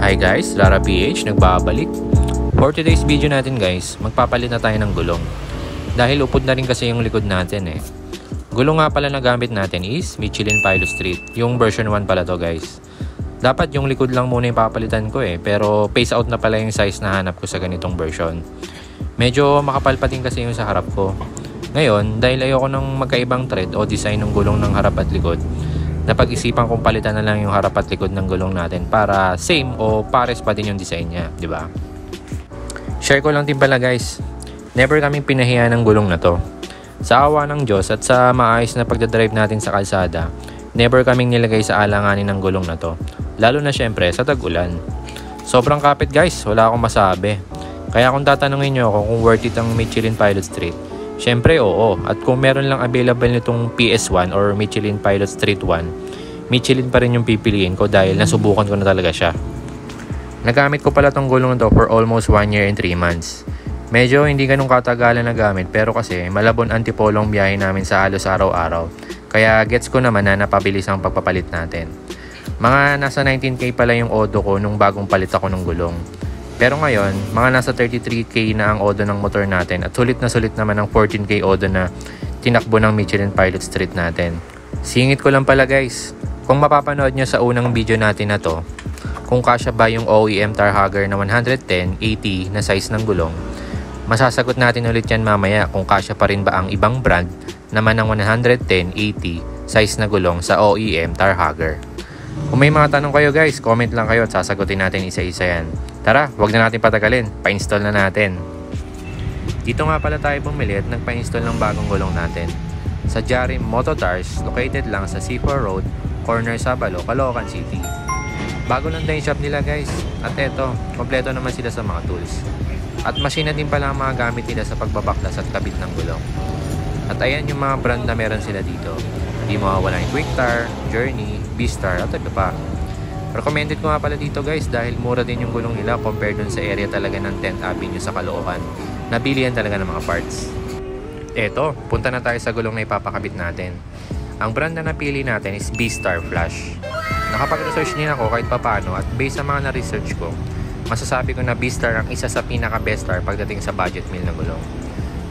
Hi guys, Lara PH nagbabalik. For today's video natin guys, magpapalit na tayo ng gulong. Dahil upod na rin kasi yung likod natin eh. Gulong nga pala na gamit natin is Michelin Pilot Street. Yung version 1 pala to guys. Dapat yung likod lang muna yung papalitan ko eh. Pero phase out na pala yung size na hanap ko sa ganitong version. Medyo makapal pa din kasi yung sa harap ko. Ngayon, dahil ayoko ng magkaibang thread o design ng gulong ng harap at likod, napag-isipan kong palitan na lang yung harap at likod ng gulong natin para same o pares pa din yung design niya, di ba? Share ko lang din pala guys, never kaming pinahiya ng gulong na to. Sa awa ng Diyos at sa maayos na pagdadrive natin sa kalsada, never kaming nilagay sa alanganin ng gulong na to. Lalo na syempre sa tag-ulan. Sobrang kapit guys, wala akong masabi. Kaya kung tatanungin nyo ako kung worth it ang Michelin Pilot Street, syempre oo, at kung meron lang available nitong PS1 or Michelin Pilot Street 1, Michelin pa rin yung pipiliin ko dahil nasubukan ko na talaga siya. Nagamit ko pala tong gulong to for almost 1 year and 3 months. Medyo hindi ganun katagalan na gamit pero kasi malabon antipolong biyahe namin sa halos araw-araw. Kaya gets ko naman na napabilis ang pagpapalit natin. Mga nasa 19k pala yung odo ko nung bagong palit ako ng gulong. Pero ngayon, mga nasa 33k na ang odo ng motor natin at sulit na sulit naman ang 14k odo na tinakbo ng Michelin Pilot Street natin. Singit ko lang pala guys, kung mapapanood nyo sa unang video natin na to, kung kasya ba yung OEM Tar Hugger na 110/80 na size ng gulong, masasagot natin ulit yan mamaya kung kasya pa rin ba ang ibang brand naman ng 110/80 size na gulong sa OEM Tar Hugger. Kung may mga tanong kayo guys, comment lang kayo at sasagutin natin isa-isa yan. Tara, wag na natin patagalin, pa-install na natin. Dito nga pala tayo bumili at nagpa-install ng bagong gulong natin. Sa Jarim Mototars, located lang sa C4 Road, corner Sabalo, Caloocan City. Bago lang din shop nila guys. At eto, kompleto naman sila sa mga tools. At machine na din pala ang mga gamit nila sa pagbabaklas at kabit ng gulong. At ayan yung mga brand na meron sila dito. Hindi mawawala yung Quicktar, Journey, B-Star at iba pa. Recommended ko nga pala dito guys dahil mura din yung gulong nila compared dun sa area talaga ng 10th Avenue sa Caloocan. Nabilihan talaga ng mga parts. Eto, punta na tayo sa gulong na ipapakabit natin. Ang brand na napili natin is B-Star Flash. Nakapag-research din ako kahit papaano at based sa mga na-research ko, masasabi ko na B-Star ang isa sa pinaka-best star pagdating sa budget meal na gulong.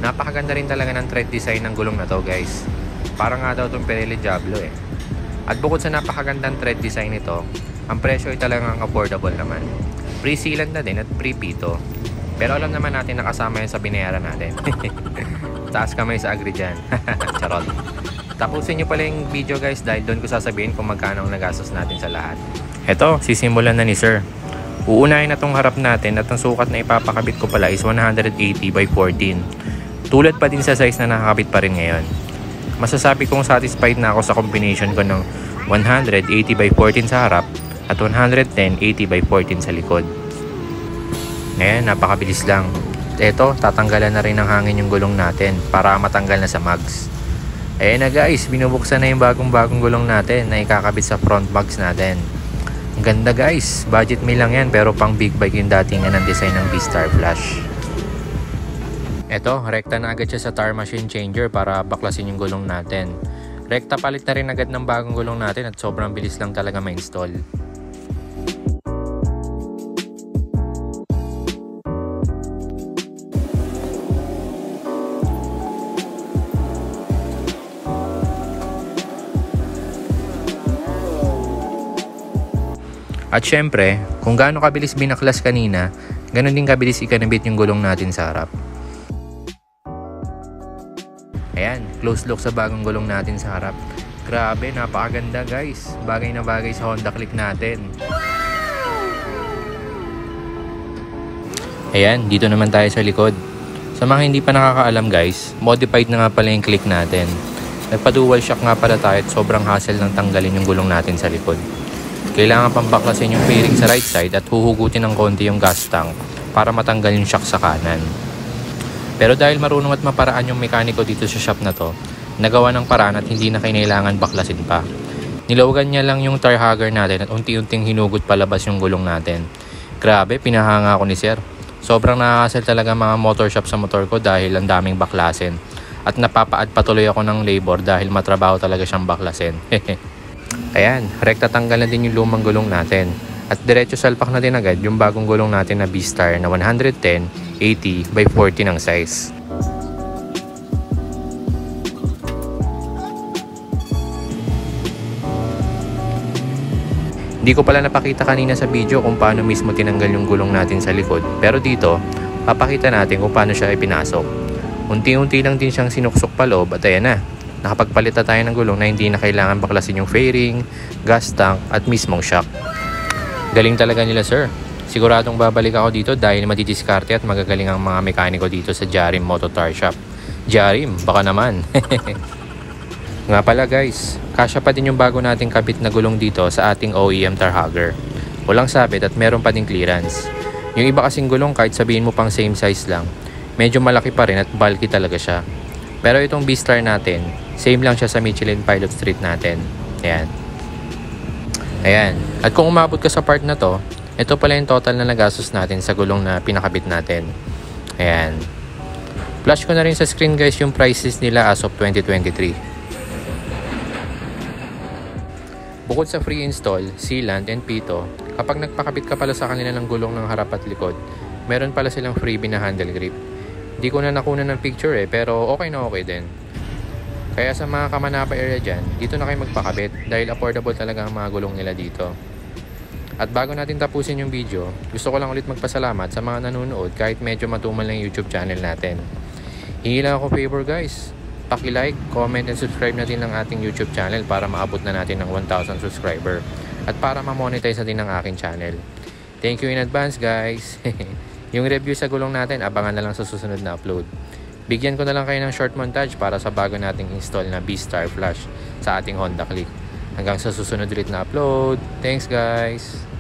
Napakaganda rin talaga ng thread design ng gulong na to guys. Parang nga daw itong Pirelli Diablo eh. At bukod sa napakagandang thread design nito, ang presyo ay talagang affordable naman. Pre-sealant na din at pre-pito. Pero alam naman natin na kasama yan sa binayaran natin. Taas kamay sa agri dyan. Charot. Tapusin nyo pala yung video guys dahil doon ko sasabihin kung magkano ang nagastos natin sa lahat. Eto, sisimulan na ni sir. Uunahin na tong harap natin at ang sukat na ipapakabit ko pala is 180/14. Tulad pa din sa size na nakakabit pa rin ngayon. Masasabi kong satisfied na ako sa combination ko ng 180/14 sa harap at 110/80/14 sa likod. Ngayon, napakabilis lang. Eto, tatanggalan na rin ng hangin yung gulong natin para matanggal na sa mags. Ayan na guys, binubuksan na yung bagong gulong natin na ikakabit sa front mags natin. Ang ganda guys, budget meal lang yan pero pang big bike yung datingan ng design ng B-Star Flash. Eto, rekta na agad siya sa tire machine changer para baklasin yung gulong natin. Rekta palit na rin agad ng bagong gulong natin at sobrang bilis lang talaga ma-install. At syempre, kung gaano kabilis binaklas kanina, ganun din kabilis ikanabit yung gulong natin sa harap. Ayan, close look sa bagong gulong natin sa harap. Grabe, napakaganda guys. Bagay na bagay sa Honda Click natin. Ayan, dito naman tayo sa likod. Sa mga hindi pa nakakaalam guys, modified na nga pala yung click natin. Nagpa-dual shock nga pala tayo at sobrang hassle ng tanggalin yung gulong natin sa likod. Kailangan pang baklasin yung fairing sa right side at huhugutin ng konti yung gas tank para matanggal yung shock sa kanan. Pero dahil marunong at maparaan yung mekaniko dito sa shop na to, nagawa ng paraan at hindi na kailangan baklasin pa. Nilawagan niya lang yung tire hugger natin at unti-unting hinugot palabas yung gulong natin. Grabe, pinahanga ako ni sir. Sobrang nakakasal talaga mga motor shop sa motor ko dahil ang daming baklasin. At napapaad patuloy ako ng labor dahil matrabaho talaga siyang baklasin. Ayan, rekta tanggal na din yung lumang gulong natin. At diretso salpak na din agad yung bagong gulong natin na B-Star na 110/80 by 40 ng size. Hindi ko pala napakita kanina sa video kung paano mismo tinanggal yung gulong natin sa likod, pero dito, papakita natin kung paano siya ipinasok. Unti-unti lang din siyang sinuksok pa loob at ayan na, nakapagpalit na tayo ng gulong na hindi na kailangan baklasin yung fairing, gas tank at mismong shock. Galing talaga nila sir. Siguradong babalik ako dito dahil matidiskarte at magagaling ang mga mekaniko dito sa Jarim Moto Tire Shop. Jarim, baka naman. Nga pala guys, kasya pa din yung bago nating kabit na gulong dito sa ating OEM tar hugger. Walang sabit at meron pa din clearance. Yung iba kasing gulong kahit sabihin mo pang same size lang, medyo malaki pa rin at bulky talaga siya. Pero itong B-Star natin, same lang siya sa Michelin Pilot Street natin. Ayan. Ayan. At kung umabot ka sa part na to, ito pala yung total na nagastos natin sa gulong na pinakabit natin. Ayan. Flash ko na rin sa screen guys yung prices nila as of 2023. Bukod sa free install, sealant, and pito, kapag nagpakabit ka pala sa kanila ng gulong ng harap at likod, meron pala silang freebie na handle grip. Hindi ko na nakunan ng picture pero okay na okay din. Kaya sa mga Kamanapa area dyan, dito na kayo magpakabit dahil affordable talaga ang mga gulong nila dito. At bago natin tapusin yung video, gusto ko lang ulit magpasalamat sa mga nanonood kahit medyo matumal lang yung YouTube channel natin. Hingi lang ako favor guys. Paki-like, comment, and subscribe natin ang ating YouTube channel para maabot na natin ng 1,000 subscriber at para ma-monetize natin ang aking channel. Thank you in advance guys! Yung review sa gulong natin, abangan na lang sa susunod na upload. Bigyan ko na lang kayo ng short montage para sa bago nating install na B-Star Flash sa ating Honda Click. Hanggang sa susunod ulit na upload. Thanks guys!